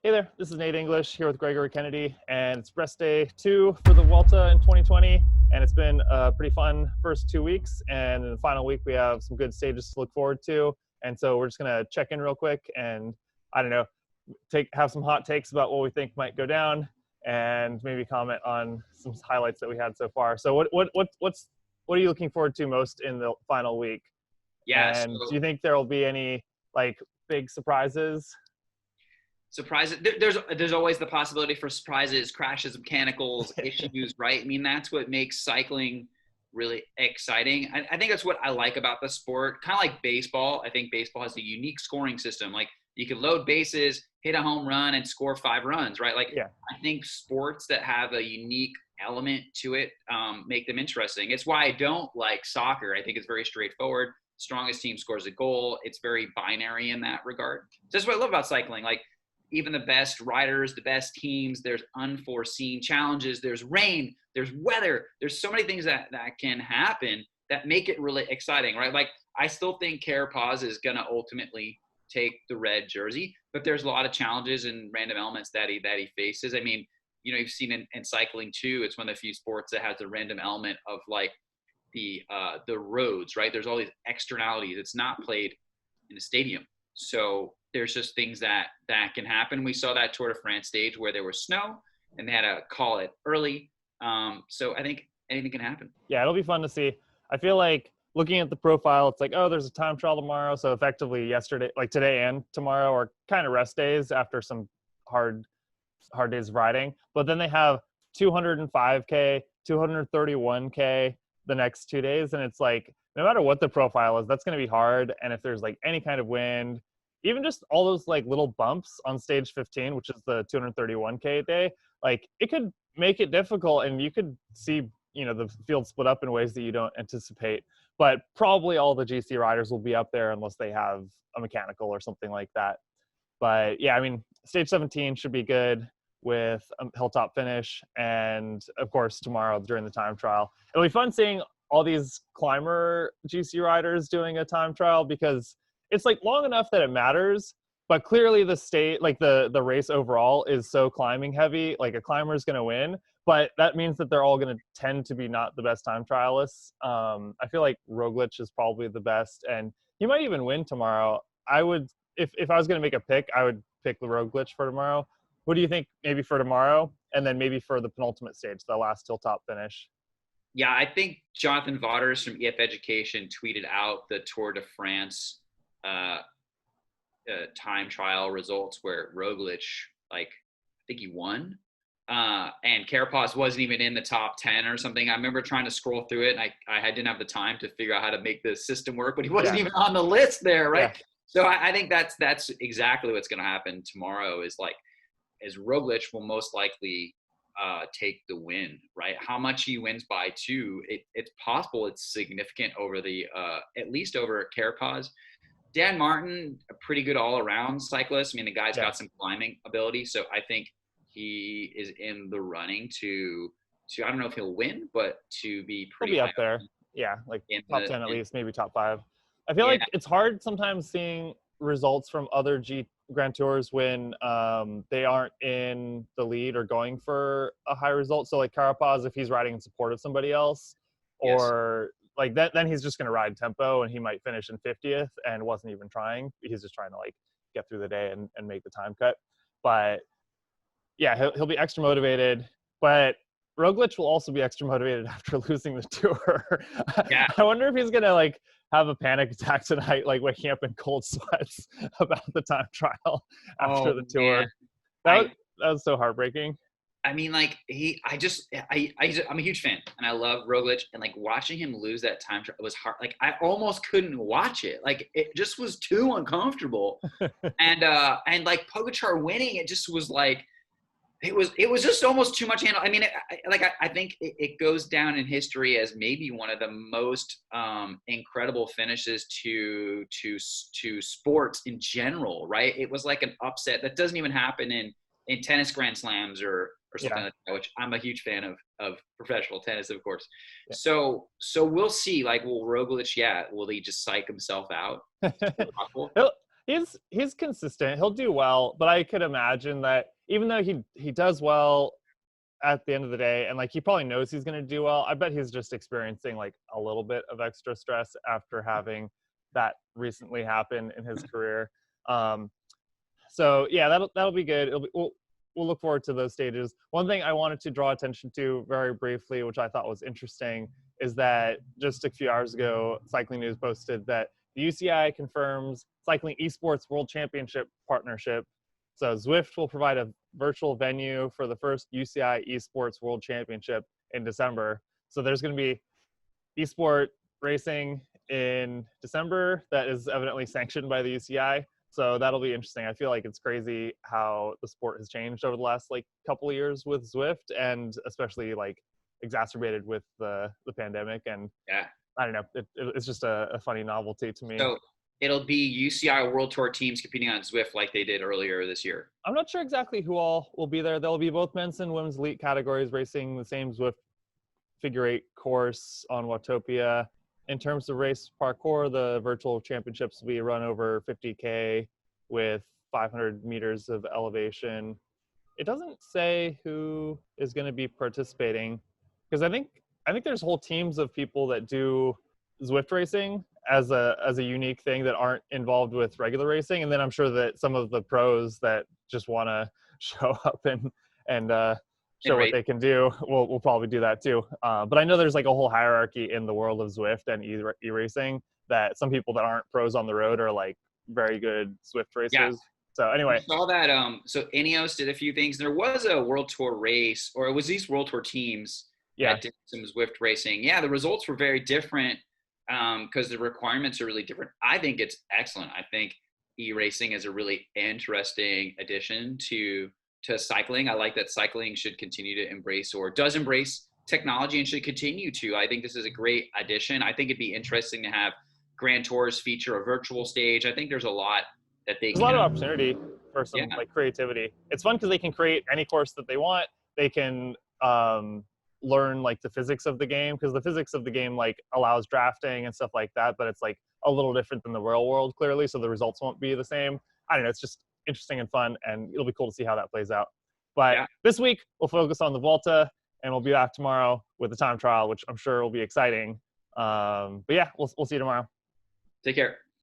Hey there, this is Nate English here with Gregory Kennedy, and it's rest day 2 for the Vuelta in 2020, and it's been a pretty fun first 2 weeks, and in the final week we have some good stages to look forward to, and so we're just going to check in real quick and, I don't know, have some hot takes about what we think might go down, and maybe comment on some highlights that we had so far. So what are you looking forward to most in the final week? Yeah, And do you think there will be any like big surprises? surprises. There's always the possibility for surprises, crashes, mechanicals, issues, right? I mean, that's what makes cycling really exciting. I think that's what I like about the sport. Kind of like baseball. I think baseball has a unique scoring system. Like you can load bases, hit a home run, and score 5 runs, right? Like Yeah. I think sports that have a unique element to it make them interesting. It's why I don't like soccer. I think it's very straightforward. Strongest team scores a goal. It's very binary in that regard. So that's what I love about cycling. Like even the best riders, the best teams, there's unforeseen challenges, there's rain, there's weather, there's so many things that can happen that make it really exciting, right? Like I still think Carapaz is going to ultimately take the red jersey, but there's a lot of challenges and random elements that he faces. I mean, you know, you've seen in cycling too, it's one of the few sports that has a random element of like the roads, right? There's all these externalities. It's not played in a stadium. So there's just things that can happen. We saw that Tour de France stage where there was snow and they had to call it early. So I think anything can happen. Yeah, it'll be fun to see. I feel like looking at the profile, it's like, oh, there's a time trial tomorrow. So effectively yesterday, like today and tomorrow are kind of rest days after some hard days of riding. But then they have 205K, 231K the next 2 days. And it's like, no matter what the profile is, that's going to be hard. And if there's like any kind of wind, even just all those like little bumps on stage 15, which is the 231K day, like it could make it difficult, and you could see, you know, the field split up in ways that you don't anticipate. But probably all the GC riders will be up there unless they have a mechanical or something like that. But yeah, I mean, stage 17 should be good with a hilltop finish, and of course tomorrow during the time trial. It'll be fun seeing all these climber GC riders doing a time trial, because it's like long enough that it matters, but clearly the state, like the race overall is so climbing heavy, like a climber is going to win, but that means that they're all going to tend to be not the best time trialists. I feel like Roglic is probably the best, and he might even win tomorrow. I would, if I was going to make a pick, I would pick the Roglic for tomorrow. What do you think maybe for tomorrow, and then maybe for the penultimate stage, the last hilltop finish? Yeah, I think Jonathan Vaughters from EF Education tweeted out the Tour de France time trial results where Roglic, like, I think he won. And Carapaz wasn't even in the top 10 or something. I remember trying to scroll through it, and I didn't have the time to figure out how to make the system work, but he wasn't even on the list there, right? Yeah. So I think that's exactly what's going to happen tomorrow is Roglic will most likely take the win, right? How much he wins by too, it's possible it's significant over at least over Carapaz. Dan Martin, a pretty good all-around cyclist. I mean, the guy's got some climbing ability, so I think he is in the running to I don't know if he'll win, but to be pretty he'll be up there. Yeah, like top 10 at least, maybe top 5. I feel like it's hard sometimes seeing results from other Grand Tours when they aren't in the lead or going for a high result. So like Carapaz, if he's riding in support of somebody else, or like that, then he's just going to ride tempo and he might finish in 50th and wasn't even trying. He's just trying to like get through the day and make the time cut. But yeah, he'll be extra motivated, but Roglic will also be extra motivated after losing the Tour. Yeah. I wonder if he's going to like have a panic attack tonight, like waking up in cold sweats about the time trial after the Tour. That was so heartbreaking. I mean, like I'm a huge fan, and I love Roglic, and like watching him lose that time trial, it was hard. Like I almost couldn't watch it. Like it just was too uncomfortable. and like Pogačar winning, it just was like, it was just almost too much handle. I mean, I think it goes down in history as maybe one of the most incredible finishes to sports in general, right? It was like an upset that doesn't even happen in tennis Grand Slams or something like that, which I'm a huge fan of professional tennis, of course. Yeah. So we'll see. Like, will Roglic? Yeah, will he just psych himself out? He's consistent. He'll do well, but I could imagine that even though he does well at the end of the day, and like he probably knows he's going to do well, I bet he's just experiencing like a little bit of extra stress after having that recently happen in his career. Um, so yeah, that'll be good. We'll look forward to those stages. One thing I wanted to draw attention to very briefly, which I thought was interesting, is that just a few hours ago, Cycling News posted that the UCI confirms Cycling Esports World Championship partnership. So Zwift will provide a virtual venue for the first UCI Esports World Championship in December. So there's going to be esport racing in December that is evidently sanctioned by the UCI. So that'll be interesting. I feel like it's crazy how the sport has changed over the last like couple of years with Zwift, and especially like exacerbated with the pandemic. And Yeah. I don't know, it's just a funny novelty to me. So it'll be UCI World Tour teams competing on Zwift like they did earlier this year. I'm not sure exactly who all will be there. There'll be both men's and women's elite categories racing the same Zwift figure 8 course on Watopia. In terms of race parkour, the virtual championships will be run over 50K with 500 meters of elevation. It doesn't say who is going to be participating, because I think there's whole teams of people that do Zwift racing as a unique thing that aren't involved with regular racing, and then I'm sure that some of the pros that just want to show up and show what they can do will probably do that too. But I know there's like a whole hierarchy in the world of Zwift and e-racing, that some people that aren't pros on the road are like very good Zwift racers. Yeah. So anyway, I saw that. So Ineos did a few things. There was a World Tour race, or it was these World Tour teams that did some Zwift racing. Yeah, the results were very different because the requirements are really different. I think it's excellent. I think e-racing is a really interesting addition to cycling. I like that cycling should continue to embrace, or does embrace, technology and should continue to. I think this is a great addition. I think it'd be interesting to have Grand Tours feature a virtual stage. I think there's a lot that there's a lot of opportunity for some like creativity. It's fun because they can create any course that they want. They can learn like the physics of the game, because the physics of the game like allows drafting and stuff like that, but it's like a little different than the real world clearly, so the results won't be the same. I don't know, it's just interesting and fun, and it'll be cool to see how that plays out. But this week we'll focus on the Vuelta, and we'll be back tomorrow with the time trial, which I'm sure will be exciting. But yeah, we'll see you tomorrow. Take care.